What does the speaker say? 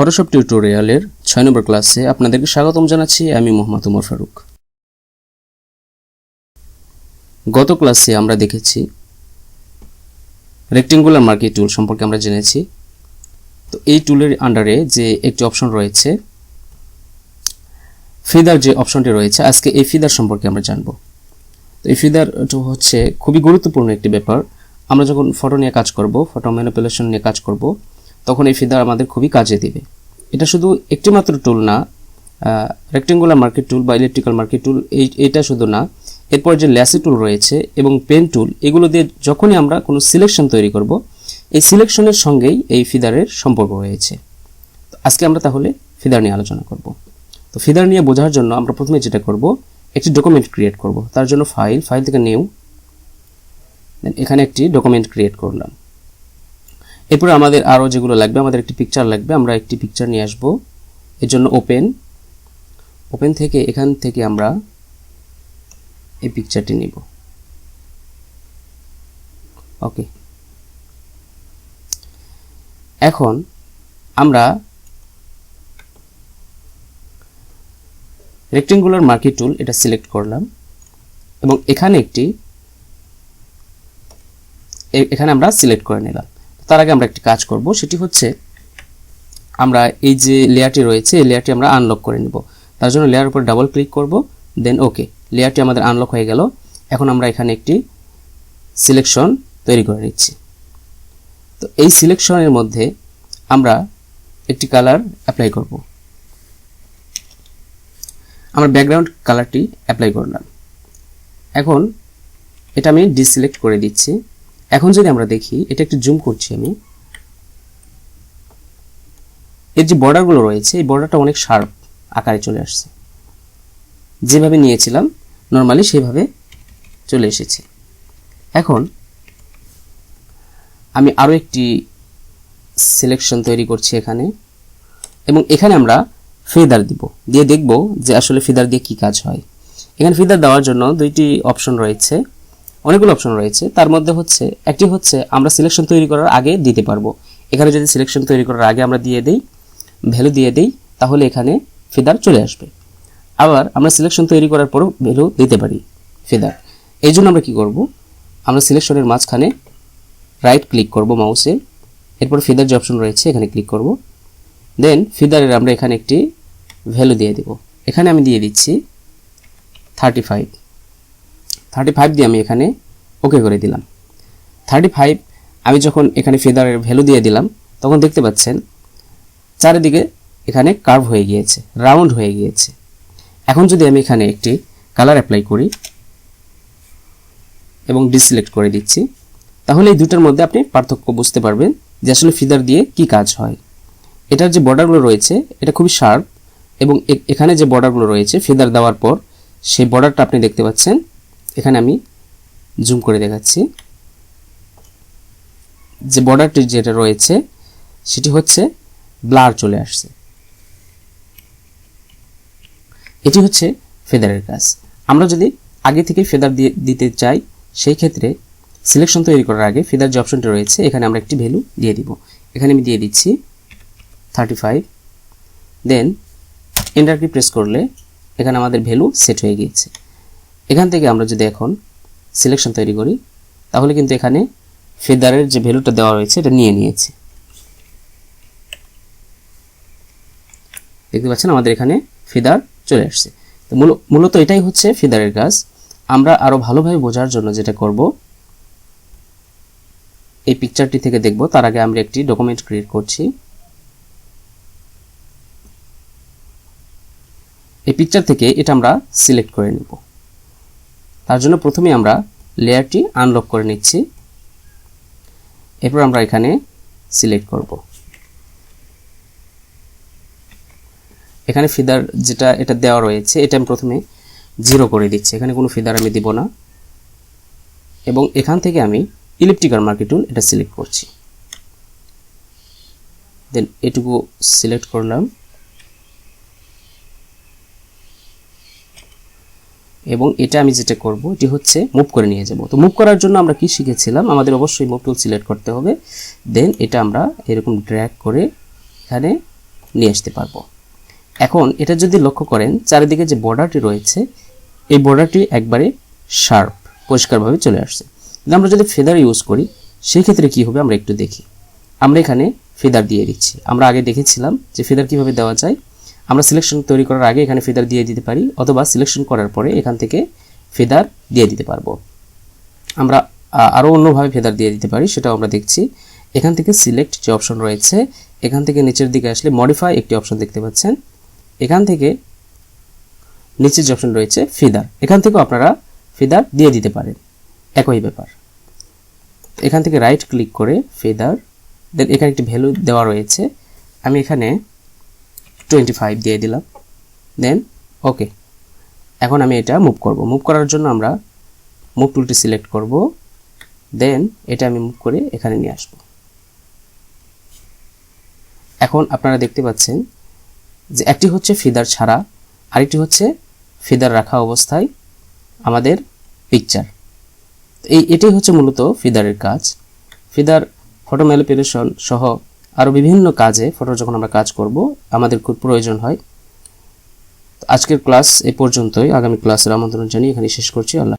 Photoshop টিউটোরিয়ালের 6 নম্বর ক্লাসে আপনাদেরকে স্বাগতম জানাচ্ছি। আমি মোহাম্মদ ওমর ফারুক। গত ক্লাসে আমরা দেখেছি রেক্টেঙ্গুলার মার্কিং টুল সম্পর্কে আমরা জেনেছি। তো এই টুলের আন্ডারে যে একটি অপশন রয়েছে ফিদার, যে অপশনটি রয়েছে, আজকে এই ফিদার সম্পর্কে আমরা জানব। তো এই ফিদার হচ্ছে খুবই গুরুত্বপূর্ণ একটি ব্যাপার। আমরা যখন ফটো নিয়ে কাজ করব, ফটো ম্যানিপুলেশন নিয়ে কাজ করব, তখন এই ফিদার আমাদের খুবই কাজে দিবে। এটা শুধু একটি মাত্র টুল না, রেক্টেঙ্গুলার মার্কিং টুল বা ইলেকট্রিক্যাল মার্কিং টুল এইটা শুধু না, এরপর যে ল্যাসি টুল রয়েছে এবং পেন টুল, এগুলো দিয়ে যখনই আমরা কোনো সিলেকশন তৈরি করব, এই সিলেকশনের সঙ্গেই এই ফিদারের সম্পর্ক রয়েছে। তো আজকে আমরা তাহলে ফিদার নিয়ে আলোচনা করব। তো ফিদার নিয়ে বোঝার জন্য আমরা প্রথমে যেটা করব, একটি ডকুমেন্ট ক্রিয়েট করব। তার জন্য ফাইল থেকে নিউ, দেন এখানে একটি ডকুমেন্ট ক্রিয়েট করলাম। এরপরে আমাদের আরও যেগুলো লাগবে, আমাদের একটি পিকচার লাগবে, আমরা একটি পিকচার নিয়ে আসব। এর জন্য ওপেন থেকে এখান থেকে আমরা এই পিকচারটি নিব। ওকে, এখন আমরা রেক্টেঙ্গুলার মার্কিং টুল এটা সিলেক্ট করলাম এবং এখানে আমরা সিলেক্ট করে নিলাম। তার আগে আমরা একটি কাজ করব, সেটি হচ্ছে আমরা এই যে লেয়ারটি রয়েছে, এই লেয়ারটি আমরা আনলক করে নিব। তার জন্য লেয়ার উপর ডাবল ক্লিক করব, দেন ওকে, লেয়ারটি আমাদের আনলক হয়ে গেল। এখন আমরা এখানে একটি সিলেকশন তৈরি করে নিচ্ছি। তো এই সিলেকশনের মধ্যে আমরা একটি কালার অ্যাপ্লাই করব। আমরা ব্যাকগ্রাউন্ড কালারটি অ্যাপ্লাই করলাম। এখন এটা আমি ডিসিলেক্ট করে দিচ্ছি। এখন যদি আমরা দেখি, এটা একটু জুম করছি আমি, এর যে বর্ডারগুলো রয়েছে, এই বর্ডারটা অনেক শার্প আকারে চলে আসছে। যেভাবে নিয়েছিলাম নর্মালি সেভাবে চলে এসেছে। এখন আমি আরও একটি সিলেকশন তৈরি করছি এখানে, এবং এখানে আমরা ফেদার দিয়ে দেখব যে আসলে ফেদার দিয়ে কি কাজ হয়। এখানে ফেদার দেওয়ার জন্য দুইটি অপশন রয়েছে, অনেকগুলো অপশন রয়েছে। তার মধ্যে একটি হচ্ছে আমরা সিলেকশন তৈরি করার আগে দিতে পারবো। এখানে যদি সিলেকশন তৈরি করার আগে আমরা ভ্যালু দিয়ে দেই, তাহলে এখানে ফেদার চলে আসবে। আবার আমরা সিলেকশন তৈরি করার পরও ভ্যালু দিতে পারি ফেদার। এই জন্য আমরা কি করব, আমরা সিলেকশনের মাঝখানে রাইট ক্লিক করব মাউসে, এরপর ফেদার যে অপশন রয়েছে এখানে ক্লিক করব, দেন ফেদারের আমরা এখানে একটি ভ্যালু দিয়ে দেব। এখানে আমি দিয়ে দিচ্ছি 35 দিয়ে আমি এখানে ওকে করে দিলাম। 35 আমি যখন এখানে ফেদারের ভ্যালু দিয়ে দিলাম, তখন দেখতে পাচ্ছেন চারিদিকে এখানে কার্ভ হয়ে গিয়েছে, রাউন্ড হয়ে গিয়েছে। এখন যদি আমি এখানে একটি কালার অ্যাপ্লাই করি এবং ডিসিলেক্ট করে দিচ্ছি, তাহলে এই দুটার মধ্যে আপনি পার্থক্য বুঝতে পারবেন যে আসলে ফেদার দিয়ে কি কাজ হয়। এটার যে বর্ডারগুলো রয়েছে এটা খুবই শার্প, এবং এখানে যে বর্ডারগুলো রয়েছে ফেদার দেওয়ার পর সেই বর্ডারটা আপনি দেখতে পাচ্ছেন। এখানে আমি জুম করে দেখাচ্ছি, যে বর্ডারটি যেটা রয়েছে সেটি হচ্ছে ব্লার চলে আসছে। এটি হচ্ছে ফেদারের কাজ। আমরা যদি আগে থেকে ফেদার দিতে চাই, সেই ক্ষেত্রে সিলেকশন তৈরি করার আগে ফেদার যে অপশনটি রয়েছে এখানে আমরা একটি ভ্যালু দিয়ে দিব। এখানে আমি দিয়ে দিচ্ছি 35, দেন এন্টার কি প্রেস করলে এখানে আমাদের ভ্যালু সেট হয়ে গিয়েছে। এখান থেকে আমরা যদি এখন সিলেকশন তৈরি করি, তাহলে কিন্তু এখানে ফেদারের যে ভ্যালুটা দেওয়া রয়েছে এটা নিয়েছে। দেখতে পাচ্ছেন আমাদের এখানে ফেদার চলে আসছে। তো মূলত এটাই হচ্ছে ফেদারের কাজ। আমরা আরো ভালোভাবে বোঝার জন্য যেটা করব, এই পিকচারটি থেকে দেখব। তার আগে আমরা একটি ডকুমেন্ট ক্রিয়েট করছি। এই পিকচার থেকে এটা আমরা সিলেক্ট করে নেব। তার জন্য প্রথমে আমরা লেয়ারটি আনলক করে নিচ্ছি, এরপর আমরা এখানে সিলেক্ট করব। এখানে ফিদার যেটা এটা দেওয়া রয়েছে এটা আমি প্রথমে 0 করে দিচ্ছি, এখানে কোনো ফিদার আমি দিব না। এবং এখান থেকে আমি ইলেকট্রিক্যাল মার্কিং টুল এটা সিলেক্ট করছি, দেন এটুকু সিলেক্ট করলাম এবং এটা আমি যেটা করব এটি হচ্ছে মুভ করে নিয়ে যাব। তো মুভ করার জন্য আমরা কি শিখেছিলাম, আমাদের অবশ্যই মুভ টুল সিলেক্ট করতে হবে। দেন এটা আমরা এরকম ড্র্যাগ করে এখানে নিয়ে আসতে পারবো। এখন এটা যদি লক্ষ্য করেন চারিদিকে যে বর্ডারটি রয়েছে এই বর্ডারটি একবারে শার্প পরিষ্কারভাবে চলে আসছে। কিন্তু আমরা যদি ফেদার ইউজ করি সেই ক্ষেত্রে কি হবে আমরা একটু দেখি। আমরা এখানে ফেদার দিয়ে দিচ্ছি। আমরা আগে দেখেছিলাম যে ফেদার কিভাবে দেওয়া যায়। আমরা সিলেকশন তৈরি করার আগে এখানে ফেদার দিয়ে দিতে পারি, অথবা সিলেকশন করার পরে এখান থেকে ফেদার দিয়ে দিতে পারবো। আমরা আরও অন্যভাবে ফেদার দিয়ে দিতে পারি, সেটাও আমরা দেখছি। এখান থেকে সিলেক্ট যে অপশন রয়েছে, এখান থেকে নিচের দিকে আসলে মডিফাই একটি অপশন দেখতে পাচ্ছেন। এখান থেকে নিচের যে অপশন রয়েছে ফেদার, এখান থেকেও আপনারা ফেদার দিয়ে দিতে পারেন, একই ব্যাপার। এখান থেকে রাইট ক্লিক করে ফেদার, দেন এখানে একটি ভ্যালু দেওয়া রয়েছে, আমি এখানে 25 দিয়ে দিলাম, দেন ওকে। এখন আমি এটা মুভ করব। মুভ করার জন্য আমরা মুভ টুলটি সিলেক্ট করব, দেন এটা আমি মুভ করে এখানে নিয়ে আসব। এখন আপনারা দেখতে পাচ্ছেন যে একটি হচ্ছে ফেদার ছাড়া, আরেকটি হচ্ছে ফেদার রাখা অবস্থায় আমাদের পিকচার। এটাই হচ্ছে মূলত ফেদারের কাজ। ফেদার ফটো ম্যানিপুলেশন সহ আরও বিভিন্ন কাজে ফটো যখন আমরা কাজ করব আমাদের খুব প্রয়োজন হয়। আজকের ক্লাস এ পর্যন্তই। আগামী ক্লাসের আমন্ত্রণ জানিয়ে এখানে শেষ করছি। আল্লাহ।